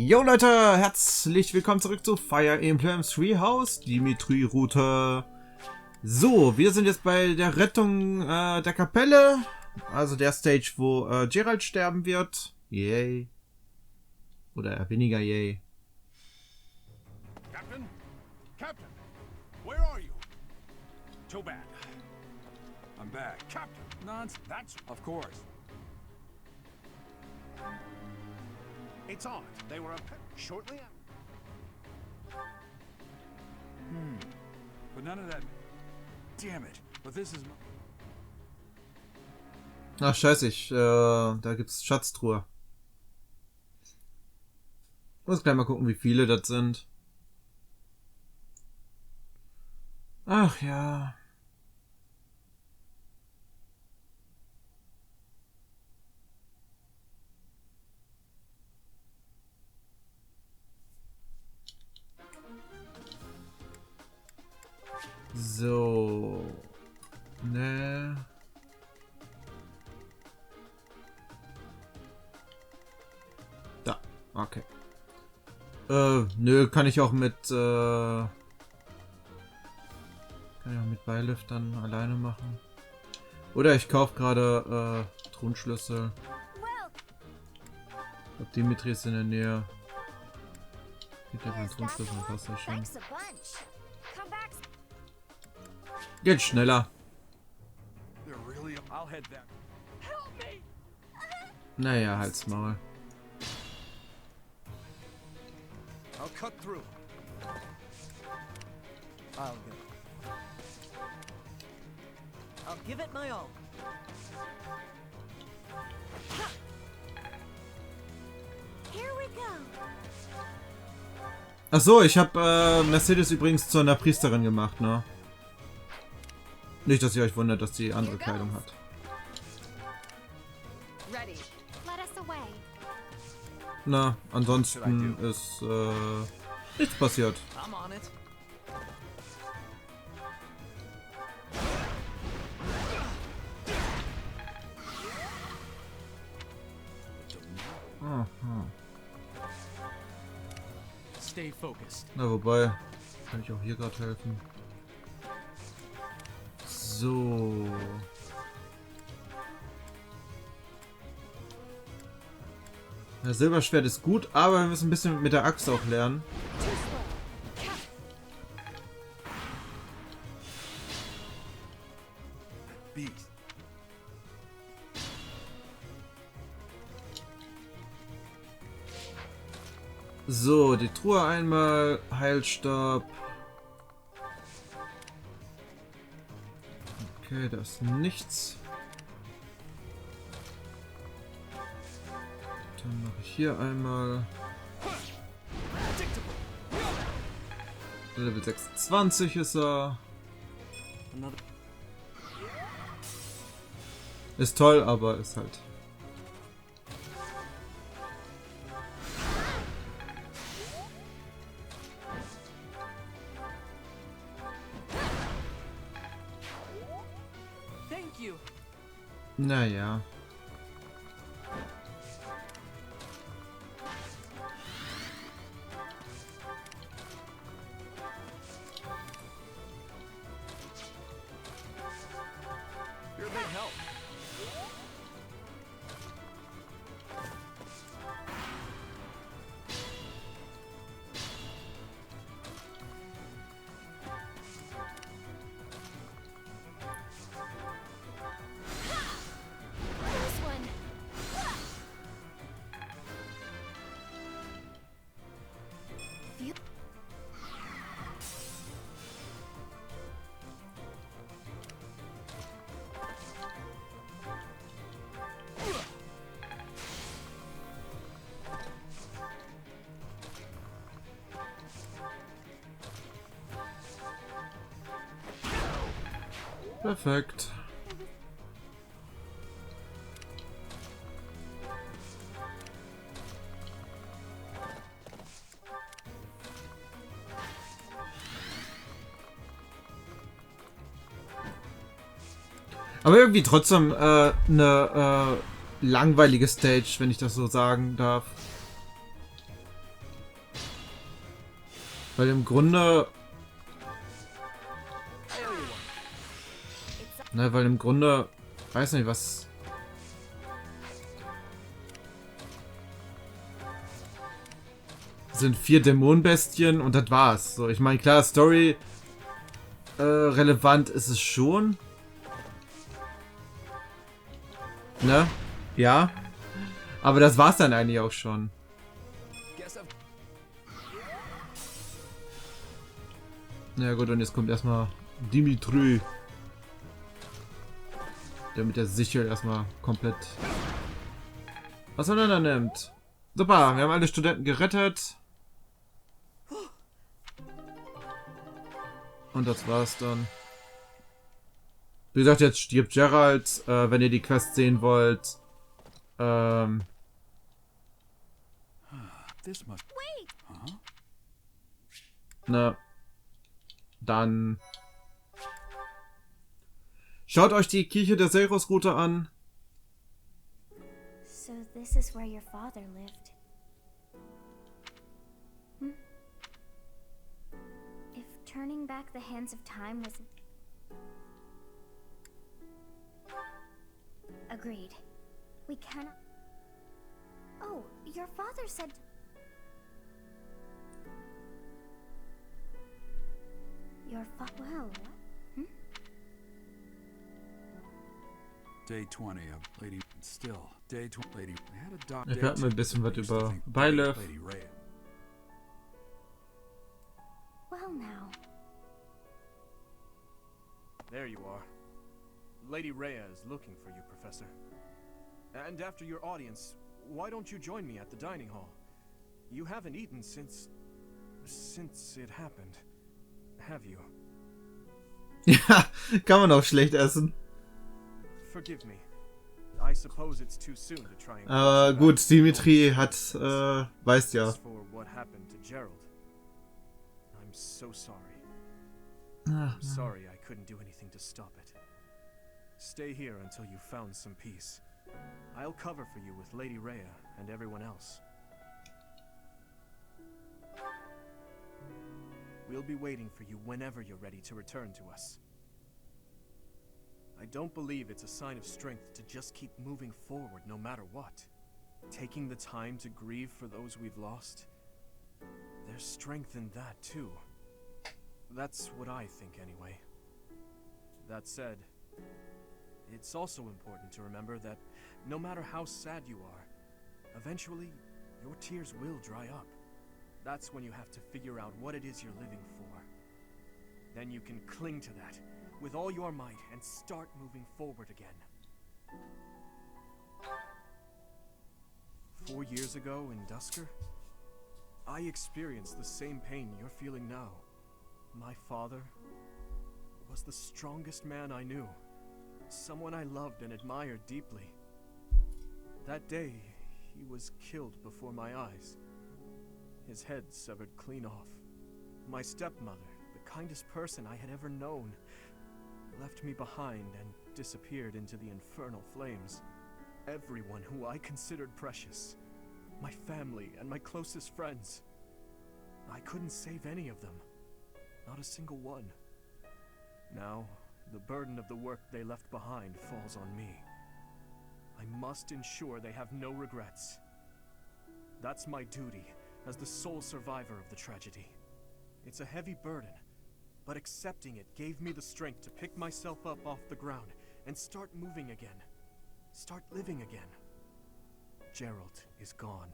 Jo Leute, herzlich willkommen zurück zu Fire Emblem Three House, Dimitri Route. So, wir sind jetzt bei der Rettung der Kapelle, also der Stage, wo Gerald sterben wird. Yay. Oder weniger yay. Captain? Captain! Where are you? Too bad. I'm back. Captain! Nonsense. That's... Of course. It's on. They were up shortly after. But none of that... Damn it. But this is... Ach scheiße, da gibt's Schatztruhe. Muss gleich mal gucken, wie viele das sind. Ach ja. So. Ne. Da. Okay. Nö, kann ich auch mit Beiliftern alleine machen. Oder ich kaufe gerade Thronschlüssel. Ich glaube, Dimitri ist in der Nähe. Geht ja beim Thronschlüssel, passt das schon. Geht schneller. Naja, halt's Maul. I'll cut through. I'll give it my all. Here we go. Ach so, ich habe Mercedes übrigens zu einer Priesterin gemacht, ne? Nicht, dass ihr euch wundert, dass sie andere Kleidung hat. Na, ansonsten ist nichts passiert. Aha. Na, wobei, kann ich auch hier gerade helfen. So. Das Silberschwert ist gut, aber wir müssen ein bisschen mit der Axt auch lernen. So, die Truhe einmal, Heilstab. Okay, da ist nichts. Dann mache ich hier einmal. Level 26 ist er. Ist toll, aber ist halt. Naja. Perfekt. Aber irgendwie trotzdem eine langweilige Stage, wenn ich das so sagen darf. Weil im Grunde... Ne, weil im Grunde... Weiß nicht, was... Sind 4 Dämonenbestien und das war's. So, ich meine, klar, Story... relevant ist es schon. Ne? Ja. Aber das war's dann eigentlich auch schon. Na ja, gut, und jetzt kommt erstmal Dimitri. Der mit der Sichel erstmal komplett auseinander nimmt. Super, wir haben alle Studenten gerettet. Und das war's dann. Wie gesagt, jetzt stirbt Gerald, wenn ihr die Quest sehen wollt. Ne. Dann schaut euch die Kirche der Seros-Route an. So this is where your father lived. If turning back the hands of time was... Agreed. We cannot... Oh, your father said... Your well, what? Day 20 of Lady... Still, Day 20... Lady... We had a doc... Ich hört mir ein bisschen was über Beilef. Well now. There you are. Lady Rhea is looking for you, Professor. And after your audience, why don't you join me at the dining hall? You haven't eaten since it happened. Have you? Ja, kann man auch schlecht essen. Forgive me. I suppose it's too soon to try and... Aber gut, Dimitri hat, weiß ja. For what happened to Gerald. I'm so sorry. Ach, I'm sorry I couldn't do anything to stop it. Stay here until you've found some peace. I'll cover for you with Lady Rhea and everyone else. We'll be waiting for you whenever you're ready to return to us. I don't believe it's a sign of strength to just keep moving forward no matter what. Taking the time to grieve for those we've lost. There's strength in that too. That's what I think anyway. That said, it's also important to remember that no matter how sad you are, eventually your tears will dry up. That's when you have to figure out what it is you're living for. Then you can cling to that with all your might and start moving forward again. 4 years ago in Dusker, I experienced the same pain you're feeling now. My father was the strongest man I knew, someone I loved and admired deeply. That day, he was killed before my eyes. His head severed clean off. My stepmother, the kindest person I had ever known, left me behind and disappeared into the infernal flames. Everyone who I considered precious, my family and my closest friends, I couldn't save any of them. Not a single one. Now, the burden of the work they left behind falls on me. I must ensure they have no regrets. That's my duty as the sole survivor of the tragedy. It's a heavy burden, but accepting it gave me the strength to pick myself up off the ground and start moving again. Start living again. Gerald is gone.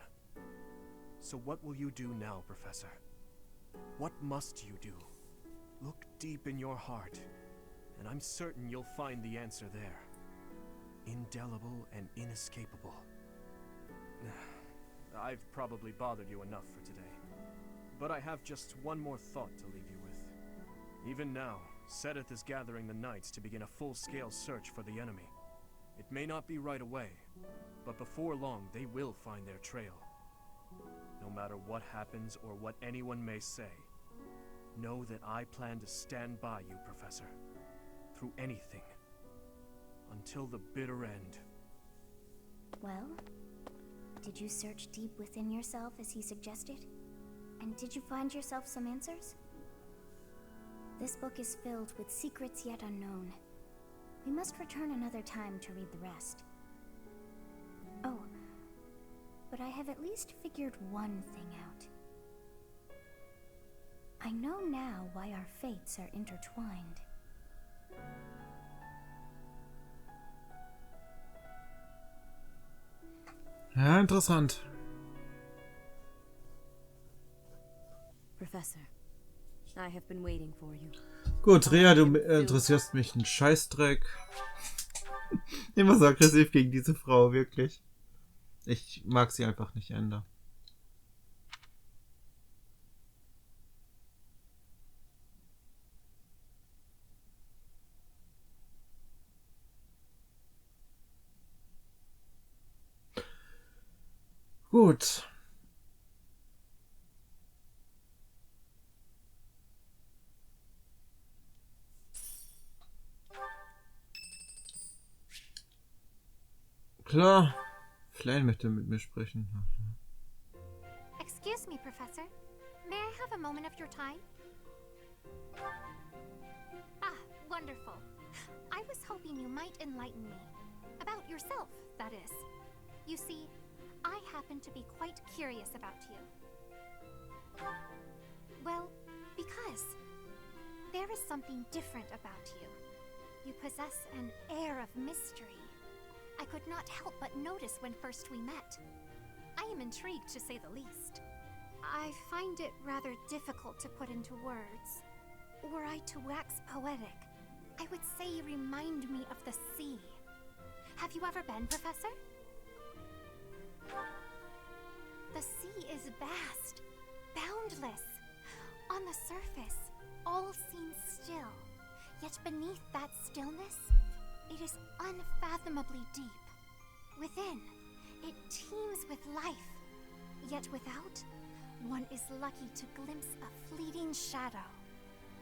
So what will you do now, Professor? What must you do? Look deep in your heart, and I'm certain you'll find the answer there. Indelible and inescapable. I've probably bothered you enough for today, but I have just one more thought to leave you with. Even now, Seth is gathering the knights to begin a full-scale search for the enemy. It may not be right away, but before long they will find their trail. No matter what happens or what anyone may say, know that I plan to stand by you, Professor, through anything, until the bitter end. Well, did you search deep within yourself as he suggested? And did you find yourself some answers? This book is filled with secrets yet unknown. We must return another time to read the rest. Oh, but I have at least figured one thing out. I know now why our fates are intertwined. Ja, interessant. Professor, I have been waiting for you. Gut, Rea, du interessierst mich einen Scheißdreck. Immer so aggressiv gegen diese Frau, wirklich. Ich mag sie einfach nicht ändern. Gut. Klar. Flame möchte mit mir sprechen. Excuse me, Professor. May I have a moment of your time? Ah, wonderful. I was hoping you might enlighten me. About yourself, that is. You see, I happen to be quite curious about you. Well, because there is something different about you. You possess an air of mystery. I could not help but notice when first we met. I am intrigued, to say the least. I find it rather difficult to put into words. Were I to wax poetic, I would say you remind me of the sea. Have you ever been, Professor? The sea is vast, boundless. On the surface, all seems still. Yet beneath that stillness, it is unfathomably deep. Within, it teems with life. Yet without, one is lucky to glimpse a fleeting shadow.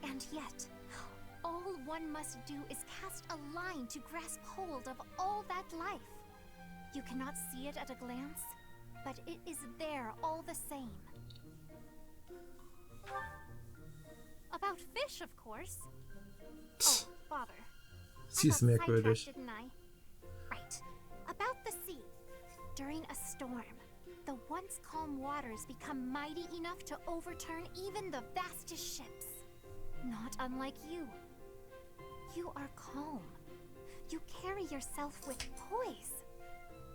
And yet, all one must do is cast a line to grasp hold of all that life. You cannot see it at a glance, but it is there all the same. About fish, of course. Oh, bother. Sie ist merkwürdig. Didn't I? Right. About the sea. During a storm, the once calm waters become mighty enough to overturn even the vastest ships. Not unlike you. You are calm. You carry yourself with poise.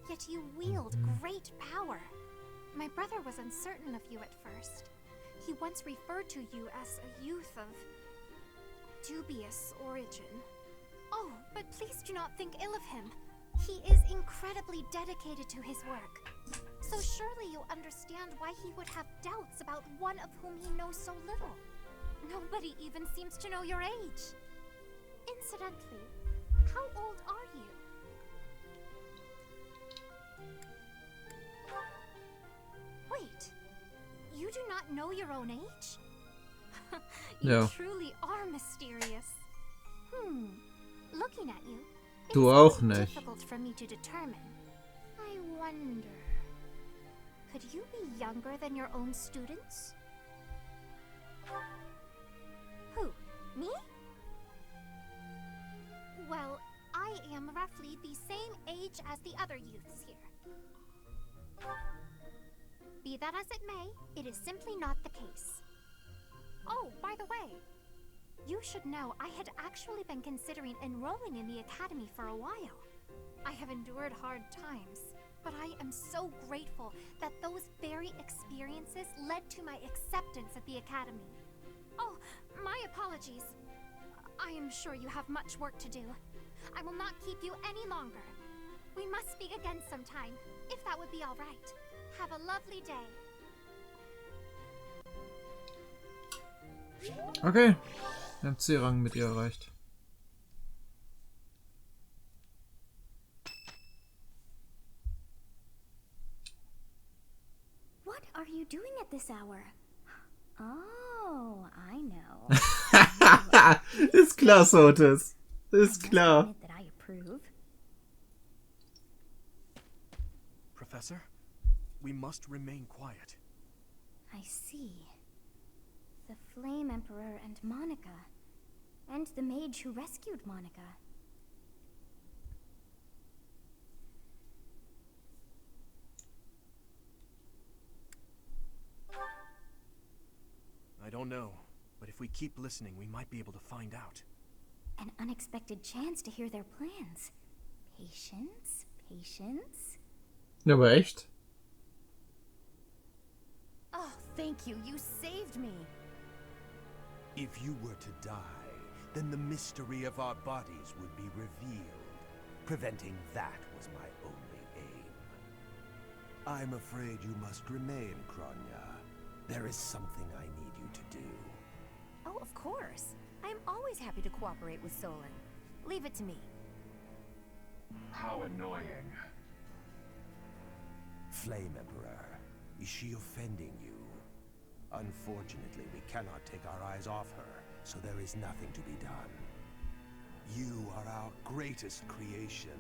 Yet you wield great power. My brother was uncertain of you at first. He once referred to you as a youth of dubious origin. Oh, but please do not think ill of him. He is incredibly dedicated to his work. So surely you understand why he would have doubts about one of whom he knows so little. Nobody even seems to know your age. Incidentally, how old are you? Wait, you do not know your own age? You Ja. truly are mysterious. Looking at you, Du it's auch quite nicht. difficult for me to determine. I wonder, could you be younger than your own students? Who? Me? Well, I am roughly the same age as the other youths here. Be that as it may, it is simply not the case. Oh, by the way, you should know I had actually been considering enrolling in the academy for a while. I have endured hard times, but I am so grateful that those very experiences led to my acceptance at the academy. Oh, my apologies. I am sure you have much work to do. I will not keep you any longer. We must speak again sometime, if that would be all right. Have a lovely day. Okay. Wir haben C-Rang mit ihr erreicht. What are you doing at this hour? Oh, I know. Ist klar, Sotis. Ist I klar. must admit that I approve. Professor, we must remain quiet. I see. The Flame Emperor and Monica. And the mage who rescued Monica. I don't know, but if we keep listening, we might be able to find out. An unexpected chance to hear their plans. Patience, patience. Ja, aber echt? Oh, thank you. You saved me. If you were to die, then the mystery of our bodies would be revealed. Preventing that was my only aim. I'm afraid you must remain, Kronya. There is something I need you to do. Oh, of course. I am always happy to cooperate with Solon. Leave it to me. How annoying. Flame Emperor, is she offending you? Unfortunately, we cannot take our eyes off her, so there is nothing to be done. You are our greatest creation.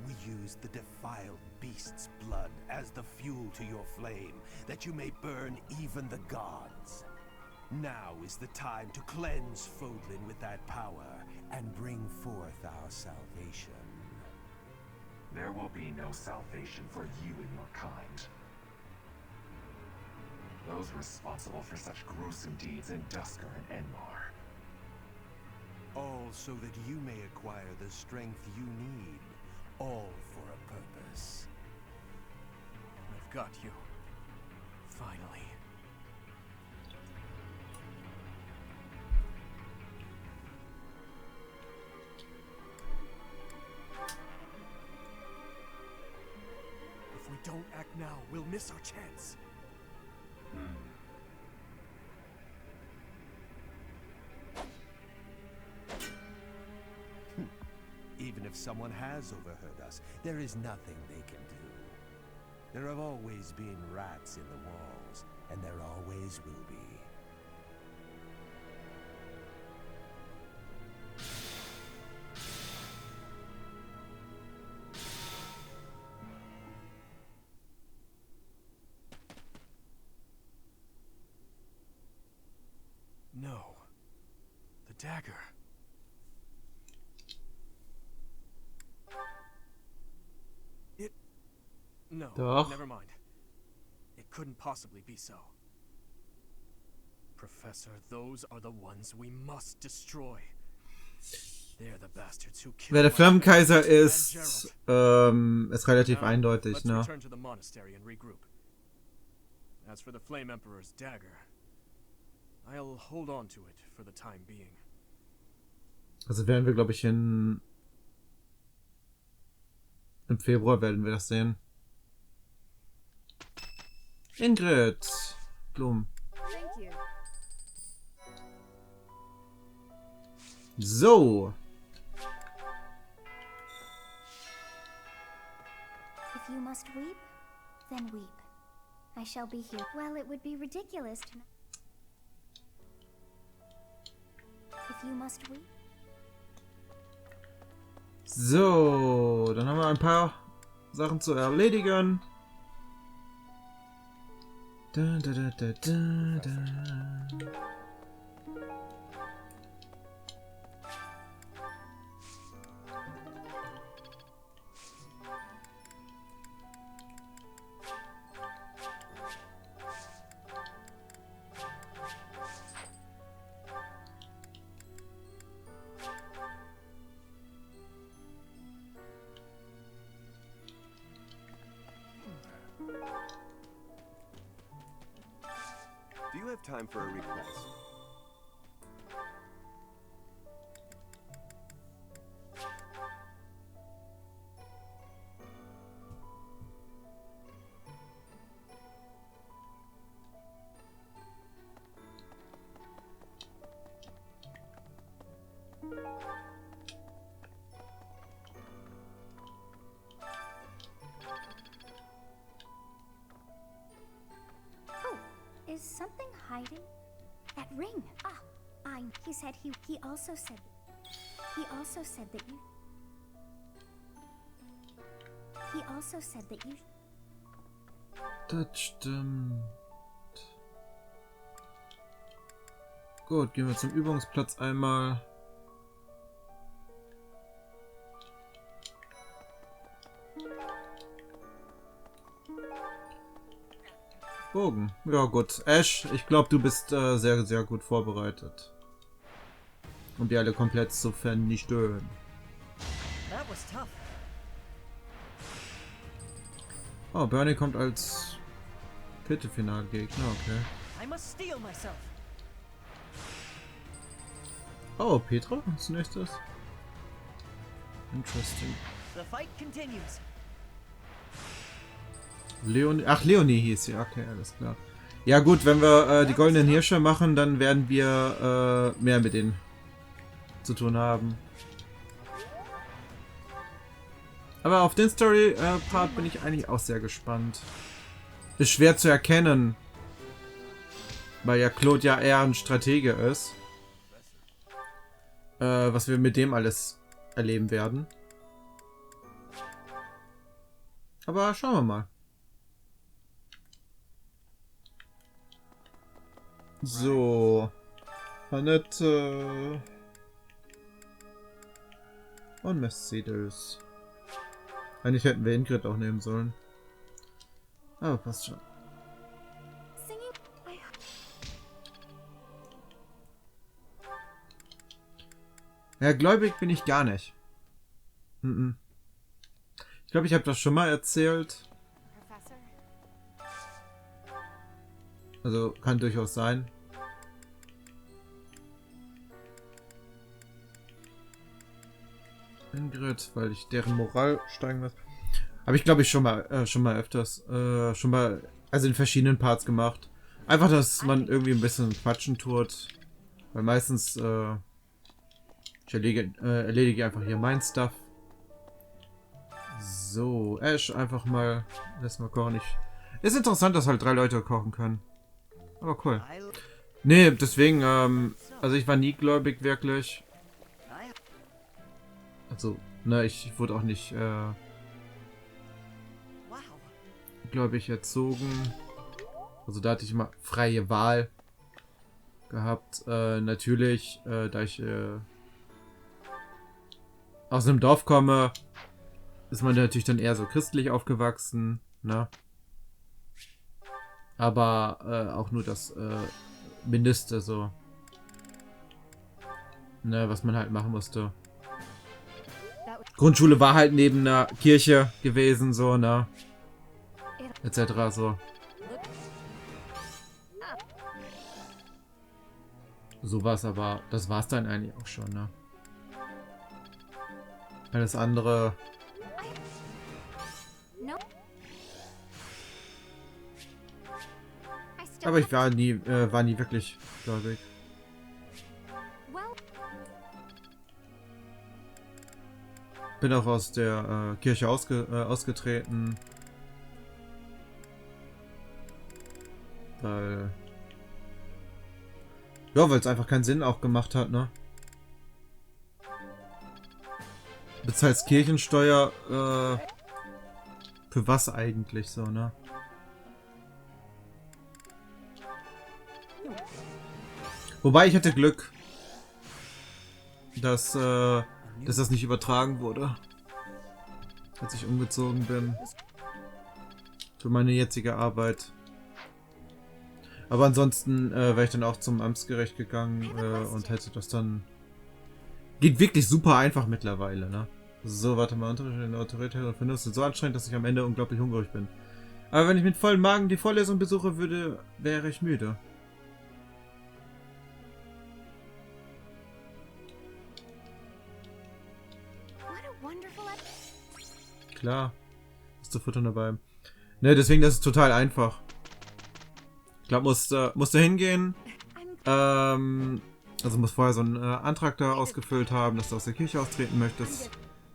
We use the defiled beast's blood as the fuel to your flame, that you may burn even the gods. Now is the time to cleanse Fodlan with that power and bring forth our salvation. There will be no salvation for you and your kind. Those responsible for such gruesome deeds in Dusker and Enmar. All so that you may acquire the strength you need, all for a purpose. I've got you. Finally. If we don't act now, we'll miss our chance. Even if someone has overheard us, there is nothing they can do. There have always been rats in the walls, and there always will be. No. The dagger. No, Doch. never mind. It couldn't possibly be so. Professor, those are the ones we must destroy. They're the bastards who killed Wer der my Flammenkaiser parents and ist, Gerald. ist relativ Now, eindeutig, let's ne? return to the monastery and regroup. As for the Flame Emperor's dagger, I'll hold on to it for the time being. Also werden wir, glaube ich, im Februar werden wir das sehen. Ingrid. Blum. Thank you. So. If you must weep, then weep. I shall be here. Well, it would be ridiculous to... If you must weep... So, dann haben wir ein paar Sachen zu erledigen. Da, da, da, da, da, da. Do you have time for a request? Is something hiding? That ring. Ah, he said he also said that you... He also said that you... Das stimmt. Gut, gehen wir zum Übungsplatz einmal. Bogen. Ja gut. Ash, ich glaube, du bist sehr, sehr gut vorbereitet. Um die alle komplett zu vernichten. That was tough. Oh, Bernie kommt als Viertelfinalgegner, okay. I must steel myself. Oh, Petra als nächstes. Interesting. The fight continues. Leonie, ach, Leonie hieß sie, okay, alles klar. Ja gut, wenn wir die goldenen Hirsche machen, dann werden wir mehr mit denen zu tun haben. Aber auf den Story-Part bin ich eigentlich auch sehr gespannt. Ist schwer zu erkennen, weil ja Claude ja eher ein Stratege ist. Was wir mit dem alles erleben werden. Aber schauen wir mal. So. Annette. Und Mercedes. Eigentlich hätten wir Ingrid auch nehmen sollen. Aber passt schon. Ja, gläubig bin ich gar nicht. Ich glaube, ich habe das schon mal erzählt. Also, kann durchaus sein. Ingrid, weil ich deren Moral steigen lasse. Habe ich, glaube ich, schon mal öfters, also in verschiedenen Parts gemacht. Einfach, dass man irgendwie ein bisschen quatschen tut. Weil meistens, ich erledige einfach hier mein Stuff. So, Ash, einfach mal, lass mal kochen. Ist interessant, dass halt 3 Leute kochen können. Aber cool. Nee, deswegen, also ich war nie gläubig, wirklich. Also, ne, ich wurde auch nicht, gläubig erzogen. Also da hatte ich immer freie Wahl gehabt. Natürlich, da ich aus einem Dorf komme, ist man natürlich dann eher so christlich aufgewachsen, ne? Aber auch nur das Mindeste so, ne, was man halt machen musste. Grundschule war halt neben einer Kirche gewesen, so, ne? Etc. so. So war's, aber das war's dann eigentlich auch schon, ne? Alles andere. Aber ich war nie wirklich gläubig. Bin auch aus der Kirche ausgetreten. Weil es einfach keinen Sinn auch gemacht hat, ne? Bezahlst Kirchensteuer, für was eigentlich so, ne? Wobei ich hatte Glück, dass das nicht übertragen wurde, als ich umgezogen bin. Für meine jetzige Arbeit. Aber ansonsten wäre ich dann auch zum Amtsgericht gegangen und hätte das dann... Geht wirklich super einfach mittlerweile, ne? So, warte mal, Unterricht in der Autorität und Vernunft sind so anstrengend, dass ich am Ende unglaublich hungrig bin. Aber wenn ich mit vollem Magen die Vorlesung besuche würde, wäre ich müde. Klar. Ist zu futtern dabei. Ne, deswegen, das ist total einfach. Ich glaube, musst du hingehen. Also musst vorher so einen Antrag da ausgefüllt haben, dass du aus der Kirche austreten möchtest.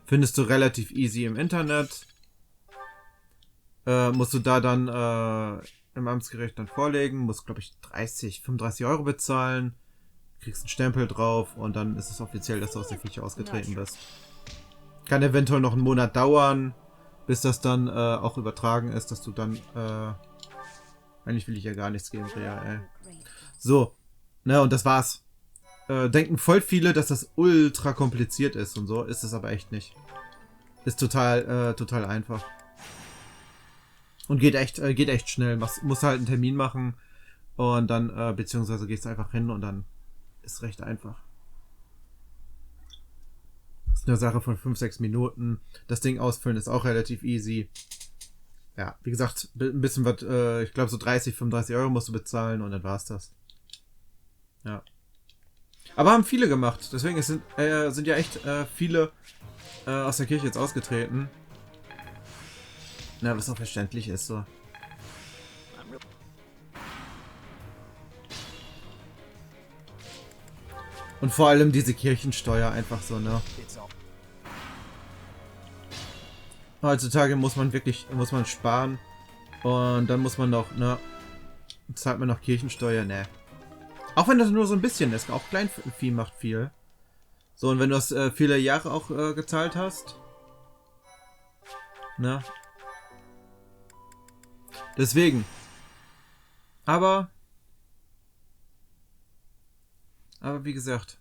Findest du relativ easy im Internet. Musst du da dann im Amtsgericht dann vorlegen. Musst, glaube ich, 35 Euro bezahlen. Kriegst einen Stempel drauf und dann ist es offiziell, dass du aus der Kirche ausgetreten bist. Kann eventuell noch einen Monat dauern, bis das dann auch übertragen ist, dass du dann... eigentlich will ich ja gar nichts geben, ja, ey. So. Ne, und das war's. Denken voll viele, dass das ultra kompliziert ist und so. Ist es aber echt nicht. Ist total einfach. Und geht echt schnell. Musst halt einen Termin machen und dann, beziehungsweise gehst du einfach hin und dann ist recht einfach. Ist eine Sache von 5-6 Minuten. Das Ding ausfüllen ist auch relativ easy. Ja, wie gesagt, ein bisschen was, ich glaube so 30-35 Euro musst du bezahlen und dann war's das. Ja. Aber haben viele gemacht. Deswegen sind ja echt viele aus der Kirche jetzt ausgetreten. Na, was auch verständlich ist so. Und vor allem diese Kirchensteuer einfach so, ne? Heutzutage muss man sparen. Und dann muss man noch, ne? Zahlt man noch Kirchensteuer, ne? Auch wenn das nur so ein bisschen ist. Auch Kleinvieh macht viel. So, und wenn du das viele Jahre auch gezahlt hast. Ne? Deswegen. Aber wie gesagt.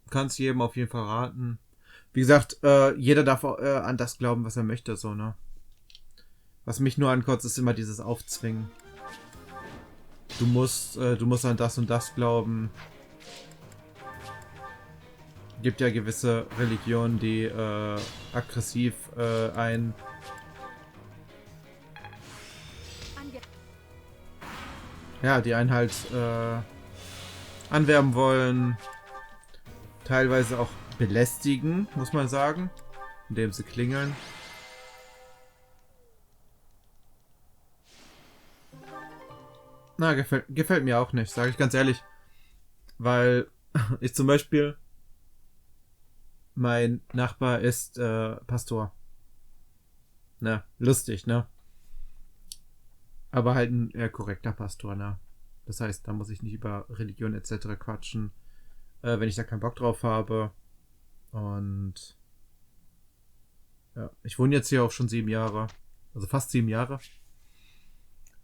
Kannst jedem auf jeden Fall raten. Wie gesagt, jeder darf an das glauben, was er möchte, so, ne? Was mich nur ankotzt, ist immer dieses Aufzwingen. Du musst an das und das glauben. Gibt ja gewisse Religionen, die aggressiv die einen halt anwerben wollen. Teilweise auch belästigen, muss man sagen, indem sie klingeln. Na, gefällt mir auch nicht, sage ich ganz ehrlich. Weil ich zum Beispiel, mein Nachbar ist Pastor. Na, lustig, ne? Aber halt ein korrekter Pastor, ne? Das heißt, da muss ich nicht über Religion etc. quatschen, wenn ich da keinen Bock drauf habe. Und ja, ich wohne jetzt hier auch schon 7 Jahre. Also fast 7 Jahre.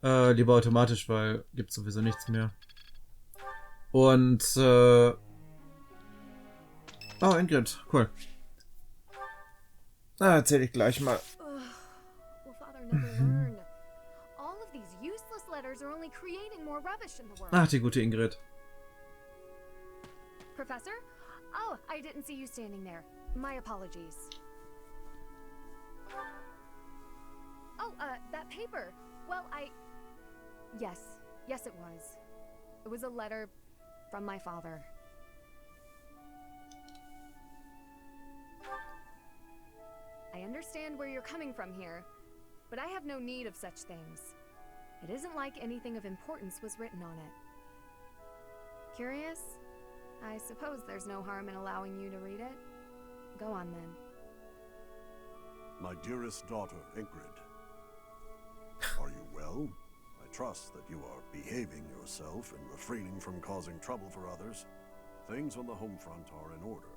Lieber automatisch, weil gibt sowieso nichts mehr. Und oh, Ingrid, cool. Na, erzähl ich gleich mal. Ach, die gute Ingrid. Professor? Oh, I didn't see you standing there. My apologies. Oh, that paper. Well, Yes, it was. It was a letter from my father. I understand where you're coming from here, but I have no need of such things. It isn't like anything of importance was written on it. Curious? I suppose there's no harm in allowing you to read it. Go on then. My dearest daughter, Ingrid. Are you well? I trust that you are behaving yourself and refraining from causing trouble for others. Things on the home front are in order.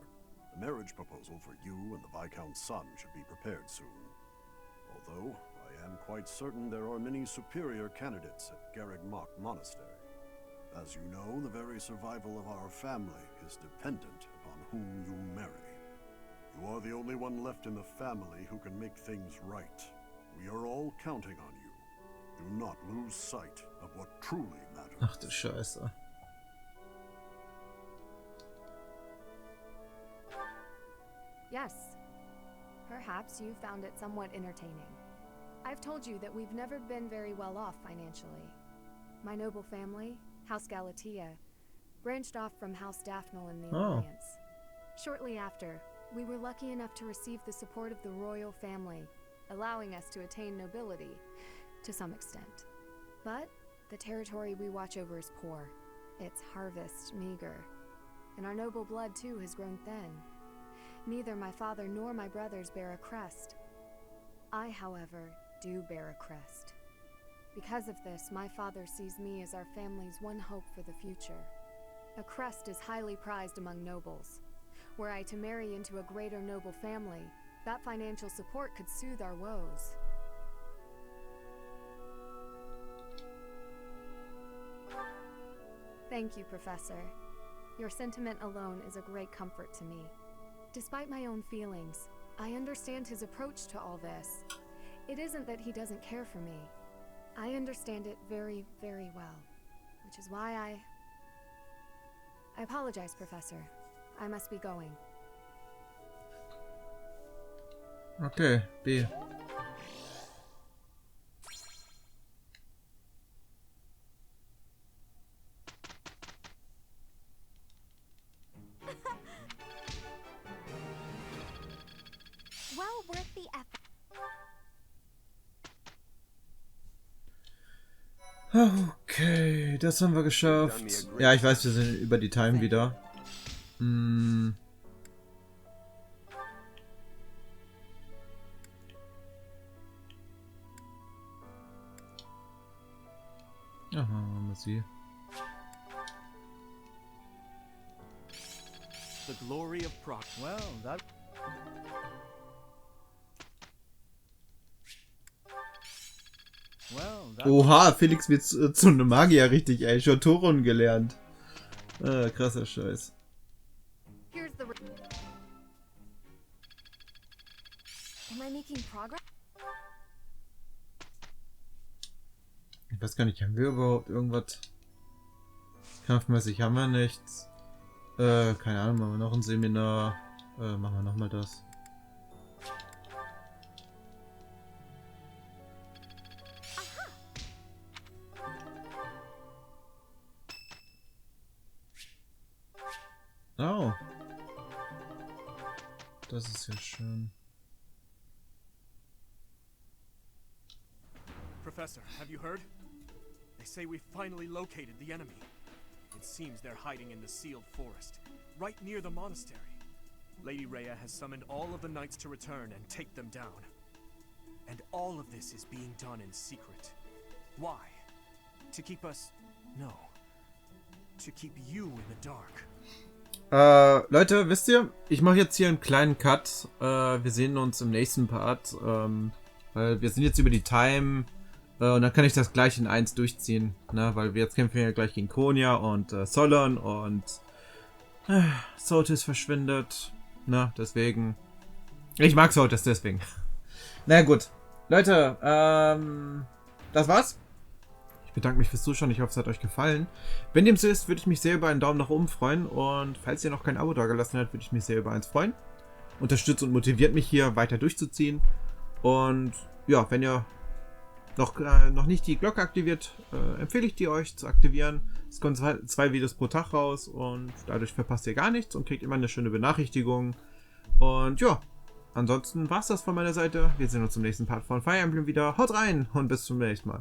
The marriage proposal for you and the Viscount's son should be prepared soon. Although, I am quite certain there are many superior candidates at Garreg-Mach Monastery. As you know, the very survival of our family is dependent upon whom you marry. You are the only one left in the family who can make things right. We are all counting on you. Do not lose sight of what truly matters. Ach du Scheiße. Yes. Perhaps you found it somewhat entertaining. I've told you that we've never been very well off financially. My noble family, House Galatea, branched off from House Daphne in the Alliance. Shortly after, we were lucky enough to receive the support of the royal family, allowing us to attain nobility, to some extent. But the territory we watch over is poor, its harvest meager, and our noble blood too has grown thin. Neither my father nor my brothers bear a crest. I, however, do bear a crest. Because of this, my father sees me as our family's one hope for the future. A crest is highly prized among nobles. Were I to marry into a greater noble family, that financial support could soothe our woes. Thank you, Professor. Your sentiment alone is a great comfort to me. Despite my own feelings, I understand his approach to all this. It isn't that he doesn't care for me. I understand it very, very well, which is why I apologize, Professor. I must be going. Okay, B. Well worth the effort. Okay, das haben wir geschafft. Ja, ich weiß, wir sind über die Time wieder. Aha, mal sie. The glory of Projekt. Well, that... Oha, Felix wird zu einem Magier, richtig, ey. Schon Toron gelernt. Krasser Scheiß. Am I making progress? Ich weiß gar nicht, haben wir überhaupt irgendwas? Kampfmäßig haben wir nichts. Keine Ahnung, machen wir noch ein Seminar. Machen wir nochmal das. Oh. Das ist ja schön. Professor, have you heard? They say we finally located the enemy. It seems they're hiding in the sealed forest, right near the monastery. Lady Rhea has summoned all of the knights to return and take them down. And all of this is being done in secret. Why? To keep us... No. To keep you in the dark. Leute, wisst ihr, ich mache jetzt hier einen kleinen Cut. Wir sehen uns im nächsten Part. Weil wir sind jetzt über die Time. Und dann kann ich das gleich in 1 durchziehen. Ne? Weil wir jetzt kämpfen ja gleich gegen Konya und Solon und Sotis verschwindet. Ne? Deswegen. Ich mag Sotis deswegen. Na gut. Leute, das war's. Ich bedanke mich fürs Zuschauen. Ich hoffe, es hat euch gefallen. Wenn dem so ist, würde ich mich sehr über einen Daumen nach oben freuen. Und falls ihr noch kein Abo dagelassen habt, würde ich mich sehr über eins freuen. Unterstützt und motiviert mich hier weiter durchzuziehen. Und ja, wenn ihr noch nicht die Glocke aktiviert, empfehle ich die euch zu aktivieren. Es kommen 2 Videos pro Tag raus und dadurch verpasst ihr gar nichts und kriegt immer eine schöne Benachrichtigung. Und ja, ansonsten war es das von meiner Seite. Wir sehen uns im nächsten Part von Fire Emblem wieder. Haut rein und bis zum nächsten Mal.